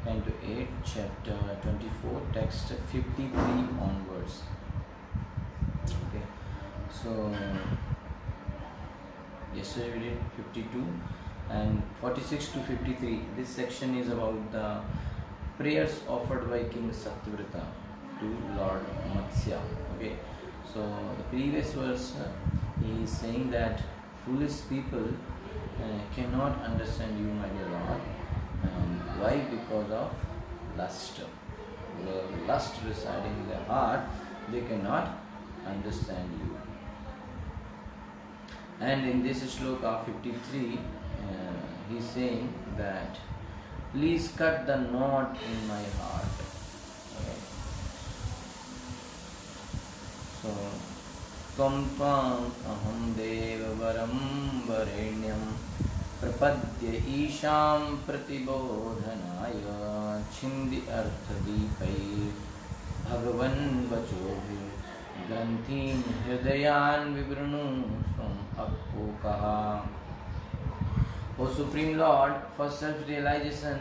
Canto 8, chapter 24, text 53 onwards. Okay, so yesterday we did 52 and 46 to 53. This section is about the prayers offered by King Satyavrata to Lord Matsya. Okay, so the previous verse he is saying that foolish people cannot understand you, my dear Lord. Why? Because of lust. The lust residing in their heart, they cannot understand you. And in this shloka 53, he is saying that please cut the knot in my heart. Okay. So, Tvam tvam aham devavaram varenyam प्रपद्य ईशां प्रतिबोधनाय छिन्दि अर्थदीपै भगवन् वचोभिः ग्रन्थीन् हृदयान् विवृणु स्वम् अक्पोकः. O Supreme Lord, for self-realization,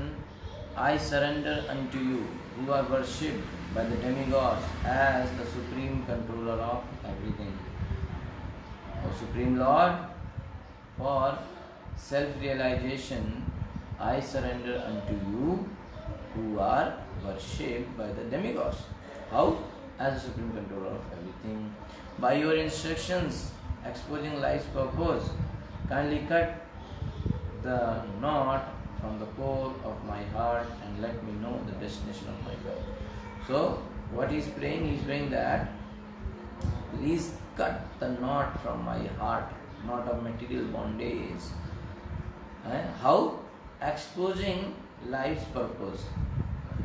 I surrender unto you, who are worshipped by the demigods as the supreme controller of everything. O Supreme Lord, for self-realization, I surrender unto you, who are worshipped by the demigods. How? As the supreme controller of everything. By your instructions, exposing life's purpose, kindly cut the knot from the core of my heart and let me know the destination of my life. So, what he is praying that please cut the knot from my heart, knot of material bondage. How? Exposing life's purpose.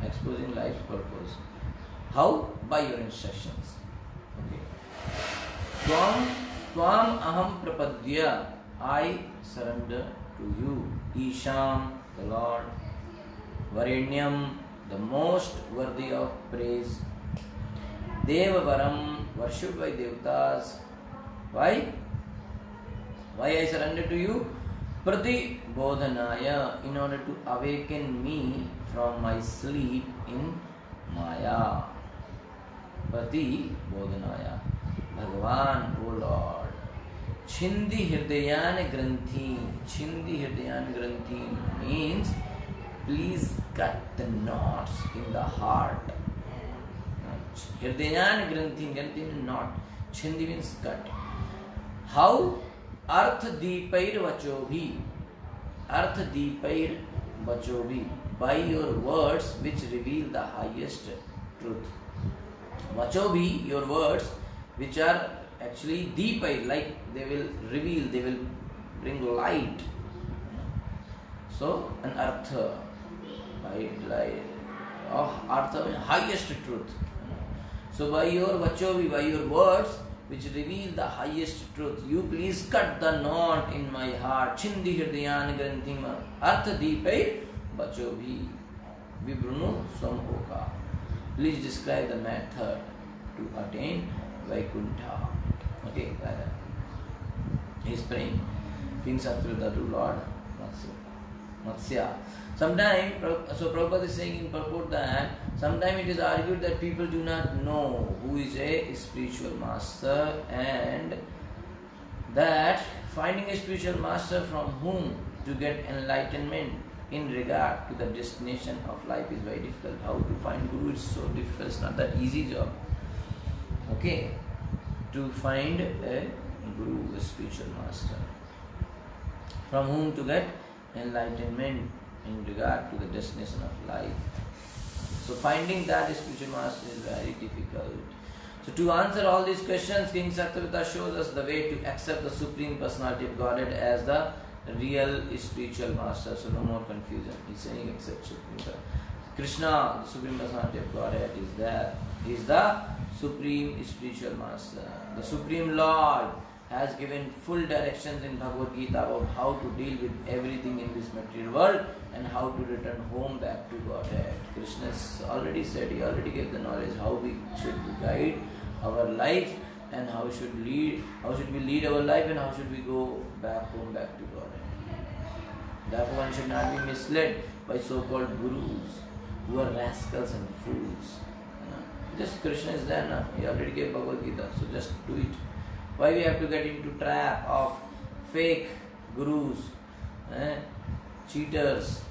Exposing life's purpose. How? By your instructions. Okay. Tvam aham prapadya. I surrender to you. Isham, the Lord. Varenyam, the most worthy of praise. Devavaram, worshipped by devatas. Why? Why I surrender to you? Prati bodhanaya, in order to awaken me from my sleep in Maya. Prati bodhanaya. Bhagavan, O Lord. Chindi hirdayan granthi. Chindi hirdayan granthi means please cut the knots in the heart. Hirdayan granthi, granthi means knot. Chindi means cut. How? Arth deepair vachobhi. Arth deepair vachobhi. By your words which reveal the highest truth. Vachobhi, your words which are actually deepair, like they will reveal, they will bring light. So, an artha, like artha, highest truth. So, by your vachobhi, by your words which reveal the highest truth, you please cut the knot in my heart. Chindi hirdayan granthima artha deepai vachobhi vibrunu samhoka. Please describe the method to attain Vaikuntha. Okay, like that. He is praying. King Satyavrata to Lord Matsya. Sometimes, so Prabhupada is saying in purport that sometimes it is argued that people do not know who is a spiritual master, and that finding a spiritual master from whom to get enlightenment in regard to the destination of life is very difficult. How to find Guru is so difficult, it's not that easy job. Okay, to find a Guru, a spiritual master, from whom to get enlightenment in regard to the destination of life. So finding that spiritual master is very difficult. So to answer all these questions, King Satyavrata shows us the way to accept the Supreme Personality of Godhead as the real spiritual master. So no more confusion. He's saying accept Supreme. Krishna, the Supreme Personality of Godhead, is there. He is the Supreme Spiritual Master. The Supreme Lord has given full directions in Bhagavad Gita about how to deal with everything in this material world and how to return home back to Godhead. Krishna has already said, he already gave the knowledge how we should guide our life and how should we lead our life and how should we go back home, back to Godhead. Therefore one should not be misled by so-called gurus. who are rascals and fools. Just Krishna is there now. He already gave Bhagavad Gita, so just do it. Why we have to get into trap of fake gurus, cheaters?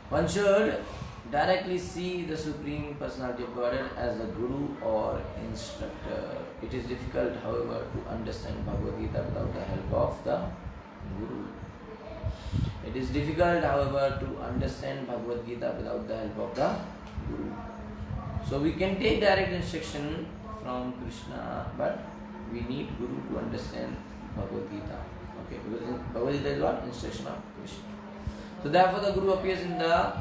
One should directly see the Supreme Personality of Godhead as a guru or instructor. It is difficult, however, to understand Bhagavad Gita without the help of the guru. It is difficult, however, to understand Bhagavad Gita without the help of the guru. So we can take direct instruction from Krishna, but we need guru to understand Bhagavad Gita. Okay, because Bhagavad Gita is what? Instruction of Krishna. So therefore the guru appears in the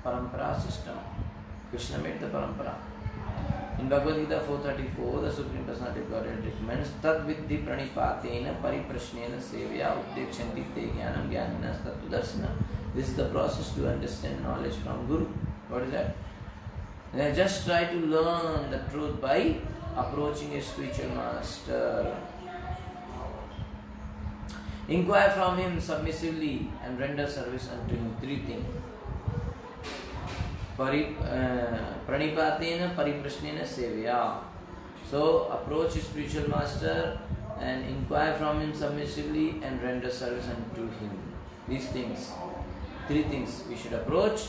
parampara system. Krishna made the parampara. In Bhagavad Gita 4:34, the Supreme Personality of Godhead recommends Tad Viddhi Pranipatena Pariprashnena Sevya Updekshanti Te Jnanam Jnaninas Tattva Darsana. This is the process to understand knowledge from Guru. What is that? Just try to learn the truth by approaching a spiritual master. Inquire from him submissively and render service unto him. Three things. Pranipatena Pariprashnena Sevya. So approach a spiritual master and inquire from him submissively and render service unto him. These things. Three things we should approach,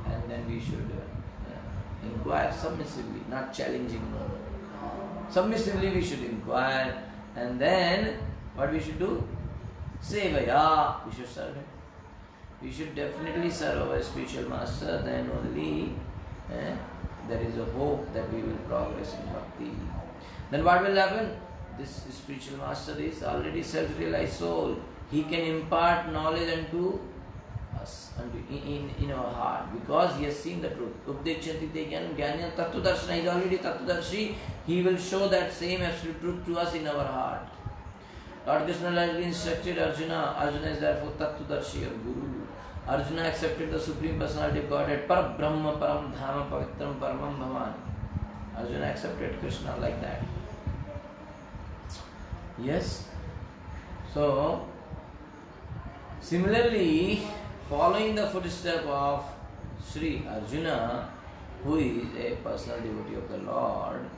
and then we should inquire submissively, not challenging. No. Submissively we should inquire, and then what we should do? Sevaya, we should serve him. We should definitely serve our spiritual master, then only there is a hope that we will progress in bhakti. Then what will happen? This spiritual master is already self-realized soul. He can impart knowledge unto us, in our heart, because he has seen the truth. Updekshanti te jnanam jnanam tattva darshana. He is already tattvadarshi. He will show that same absolute truth to us in our heart. Lord Krishna likely instructed Arjuna. Arjuna is therefore tattvadarshi or guru. Arjuna accepted the Supreme Personality of Godhead, Par Brahma, Param Dhama, Pavitram, Paramam Bhavan. Arjuna accepted Krishna like that. Yes. So, similarly, following the footsteps of Sri Arjuna, who is a personal devotee of the Lord,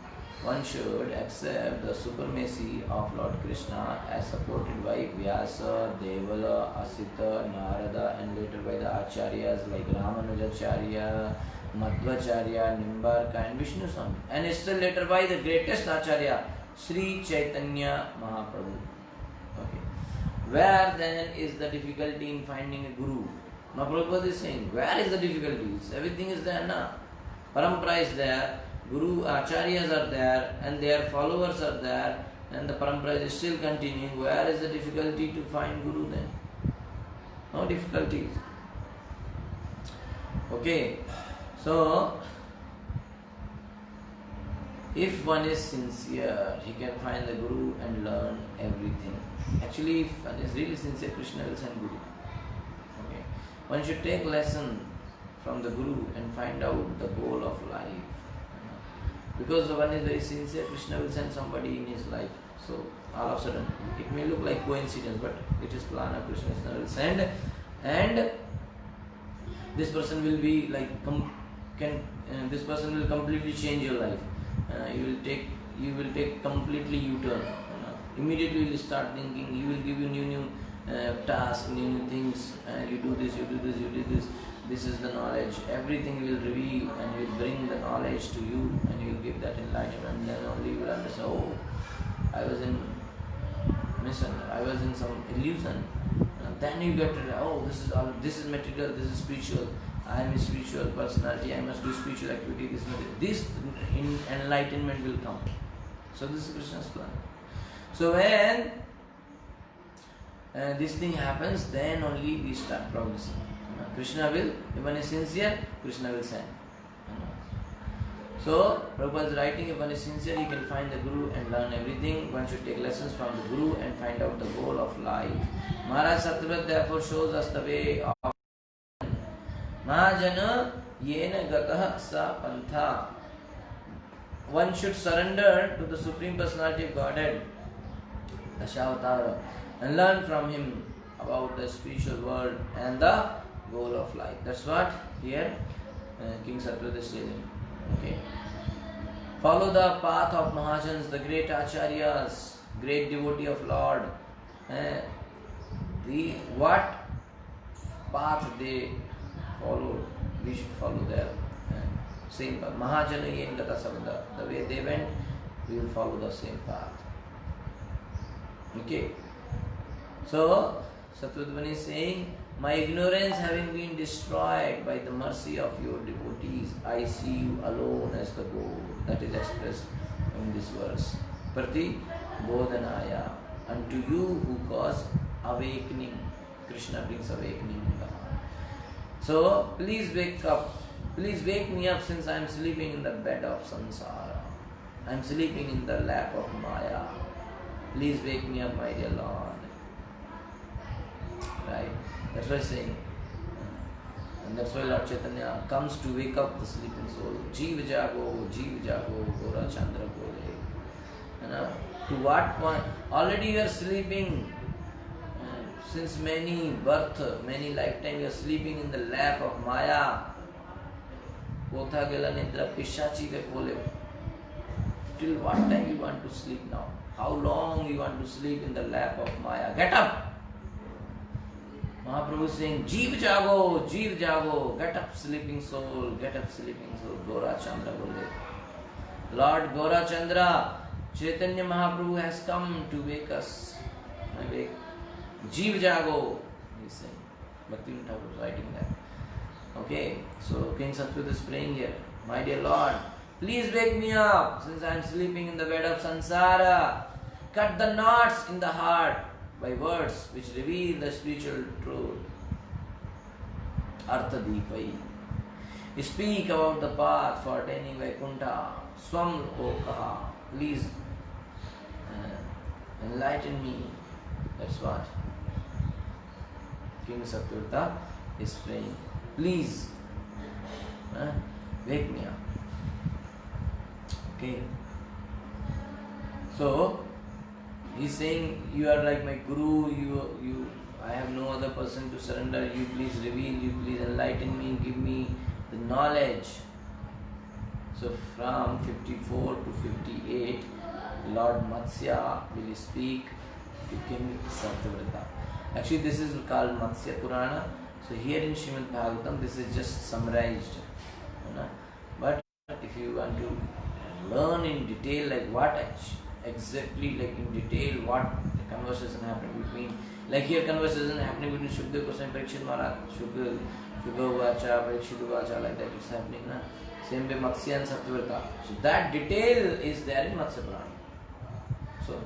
one should accept the supremacy of Lord Krishna as supported by Vyasa, Devala, Asita, Narada, and later by the Acharyas like Ramanujacharya, Madhvacharya, Nimbarka, and Vishnu Swami, and still later by the greatest Acharya, Sri Chaitanya Mahaprabhu. Okay. Where then is the difficulty in finding a guru? Now Prabhupada is saying, where is the difficulty? Everything is there now. Parampara is there, Guru Acharyas are there, and their followers are there, and the parampara is still continuing. Where is the difficulty to find Guru then? No difficulties. Okay, so if one is sincere, he can find the Guru and learn everything. Actually, if one is really sincere, Krishna will send Guru. Okay, one should take lesson from the Guru and find out the goal of life. Because one is very sincere, Krishna will send somebody in his life. So all of a sudden, it may look like coincidence, but it is plan of Krishna. Krishna will send, and this person will be like this person will completely change your life. You will take completely U-turn. Immediately you will start thinking. He will give you new tasks, new things. You do this, you do this, you do this. This is the knowledge. Everything will reveal, and will bring the knowledge to you, and you will give that enlightenment. And then only you will understand. Oh, I was in mission. I was in some illusion. And then you get to oh, this is all. This is material. This is spiritual. I am a spiritual personality. I must do spiritual activity. This enlightenment will come. So this is Krishna's plan. So when this thing happens, then only we start progressing. Krishna will, if one is sincere, Krishna will send. So Prabhupada is writing, if one is sincere, he can find the Guru and learn everything. One should take lessons from the Guru and find out the goal of life. Maharaj Satyavrat therefore shows us the way of Mahajana yena gatah sa pantha. One should surrender to the Supreme Personality of Godhead, Dashavatara, and learn from him about the spiritual world and the goal of life. That's what here King Satyavrat is saying. Okay. Follow the path of Mahajans, the great Acharyas, great devotee of Lord. What path they followed, we should follow their same path. Mahajana yen gata sabda. The way they went, we will follow the same path. Okay. So, Satyavrat is saying, my ignorance having been destroyed by the mercy of your devotees, I see you alone as the goal. That is expressed in this verse. Prati Bodhanaya. Unto you who cause awakening. Krishna brings awakening in the heart. So, please wake up. Please wake me up since I am sleeping in the bed of samsara. I am sleeping in the lap of Maya. Please wake me up, my dear Lord. Right? That's what I'm saying. And that's why Lord Chaitanya comes to wake up the sleeping soul. Jeev jago, Gora Chandra Gole. To what point? Already you are sleeping. Since many birth, many lifetime you are sleeping in the lap of Maya. Kotha gela nidra pishachi ke kole. Till what time you want to sleep now? How long you want to sleep in the lap of Maya? Get up! Mahaprabhu is saying, Jeev jago, get up sleeping soul, Gora Chandra Gole. Lord Gora Chandra, Chaitanya Mahaprabhu has come to wake us. Awake. Jeev jago, he is saying. Bhaktivinoda Thakur is writing that. Okay, so King Satyavrat is praying here. My dear Lord, please wake me up since I am sleeping in the bed of samsara. Cut the knots in the heart by words which reveal the spiritual truth. Artha Deepai. Speak about the path for attaining Vaikuntha. Swam Lokaha. Please enlighten me. That's what King Satyavrat is praying. Please wake me up. Okay. So he's saying, you are like my guru, I have no other person to surrender, you please reveal, you please enlighten me, give me the knowledge. So from 54 to 58, Lord Matsya will speak to King Satyavrat. Actually this is called Matsya Purana. So here in Srimad Bhagavatam this is just summarized. But if you want to learn in detail like what exactly, like in detail what the conversation happened between, like here conversation happening between Shukdev Goswami and Parikshit Maharaj, Shukdev Vacha, Parikshit Vacha, like that it's happening. Same way Matsya and Satyavrat. So that detail is there in Matsya Purana. So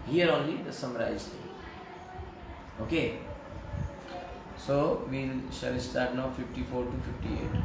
here only the summarized thing. Okay. So we shall start now 54 to 58.